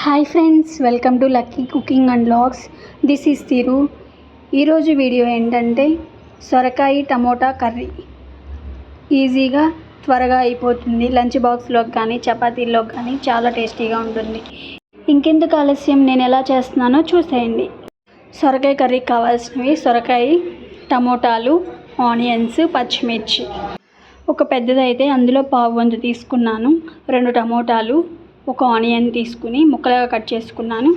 Hi friends, welcome to lucky cooking and vlogs. This is Tiru. ఈరోజు video ఏంటంటే సొరకాయ tomato curry. ఈజీగా త్వరగా అయిపోతుంది. లంచ్ బాక్స్లోకి కానీ చపాతీల్లోకి కానీ చాలా టేస్టీగా ఉంటుంది. ఇంకెందుకు ఆలస్యం, నేను ఎలా చేస్తున్నానో చూసేయండి. సొరకాయ కర్రీకి కావాల్సినవి సొరకాయ, టమోటాలు, ఆనియన్స్, పచ్చిమిర్చి. ఒక పెద్దదైతే అందులో పావు వంతు తీసుకున్నాను. 2 టమోటాలు, ఒక ఆనియన్ తీసుకుని ముక్కలుగా కట్ చేసుకున్నాను.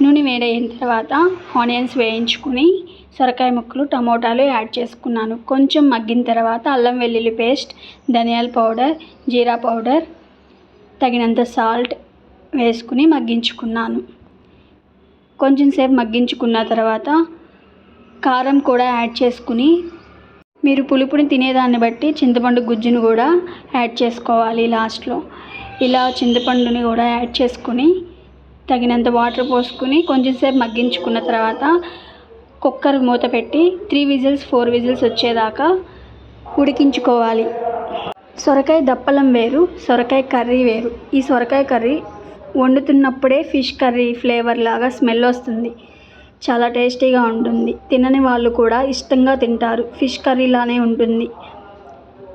నూనె వేడైన తర్వాత ఆనియన్స్ వేయించుకుని సొరకాయ ముక్కలు, టమోటాలు యాడ్ చేసుకున్నాను. కొంచెం మగ్గిన తర్వాత అల్లం వెల్లుల్లి పేస్ట్, ధనియాల పౌడర్, జీరా పౌడర్, తగినంత సాల్ట్ వేసుకుని మగ్గించుకున్నాను. కొంచెం సేపు మగ్గించుకున్న తర్వాత కారం కూడా యాడ్ చేసుకుని, మీరు పులుపుని తినేదాన్ని బట్టి చింతపండు గుజ్జును కూడా యాడ్ చేసుకోవాలి లాస్ట్లో. ఇలా చింతపండుని కూడా యాడ్ చేసుకుని తగినంత వాటర్ పోసుకుని కొంచెం సేపు మగ్గించుకున్న తర్వాత కుక్కర్ మూత పెట్టి 3 విజిల్స్ 4 విజిల్స్ వచ్చేదాకా ఉడికించుకోవాలి. సొరకాయ దప్పలం వేరు, సొరకాయ కర్రీ వేరు. ఈ సొరకాయ కర్రీ వండుతున్నప్పుడే ఫిష్ కర్రీ ఫ్లేవర్ లాగా స్మెల్ వస్తుంది. చాలా టేస్టీగా ఉంటుంది. తినని వాళ్ళు కూడా ఇష్టంగా తింటారు. ఫిష్ కర్రీలానే ఉంటుంది.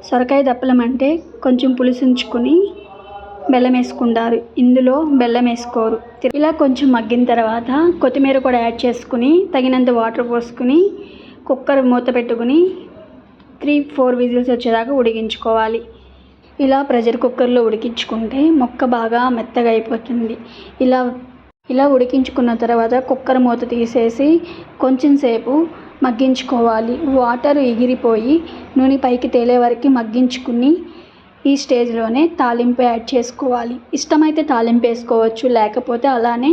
సొరకాయ దప్పలం అంటే కొంచెం పులుసుంచుకుని బెల్లం వేసుకుంటారు. ఇందులో బెల్లం వేసుకోరు. ఇలా కొంచెం మగ్గిన తర్వాత కొత్తిమీర కూడా యాడ్ చేసుకుని తగినంత వాటర్ పోసుకుని కుక్కర్ మూత పెట్టుకుని 3-4 విజిల్స్ వచ్చేదాకా ఉడికించుకోవాలి. ఇలా ప్రెషర్ కుక్కర్లో ఉడికించుకుంటే ముక్క బాగా మెత్తగా అయిపోతుంది. ఇలా ఉడికించుకున్న తర్వాత కుక్కర్ మూత తీసేసి కొంచెం సేపు మగ్గించుకోవాలి. వాటర్ ఎగిరిపోయి నూనె పైకి తేలే వరకు మగ్గించుకుని ఈ స్టేజ్లోనే తాలింపు యాడ్ చేసుకోవాలి. ఇష్టమైతే తాలింపు వేసుకోవచ్చు, లేకపోతే అలానే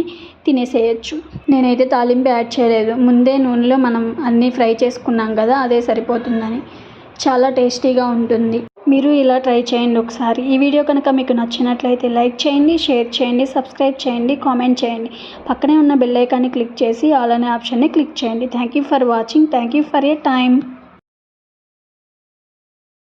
తినేసేయచ్చు. నేనైతే తాలింపు యాడ్ చేయలేదు. ముందే నూనెలో మనం అన్నీ ఫ్రై చేసుకున్నాం కదా, అదే సరిపోతుందని. చాలా టేస్టీగా ఉంటుంది. మీరు ఇలా ట్రై చేయండి ఒకసారి. ఈ వీడియో కనుక మీకు నచ్చినట్లయితే లైక్ చేయండి, షేర్ చేయండి, సబ్స్క్రైబ్ చేయండి, కామెంట్ చేయండి. పక్కనే ఉన్న బెల్ ఐకాన్ని క్లిక్ చేసి ఆల్ అనే ఆప్షన్ని క్లిక్ చేయండి. Thank you for watching. Thank you for your time.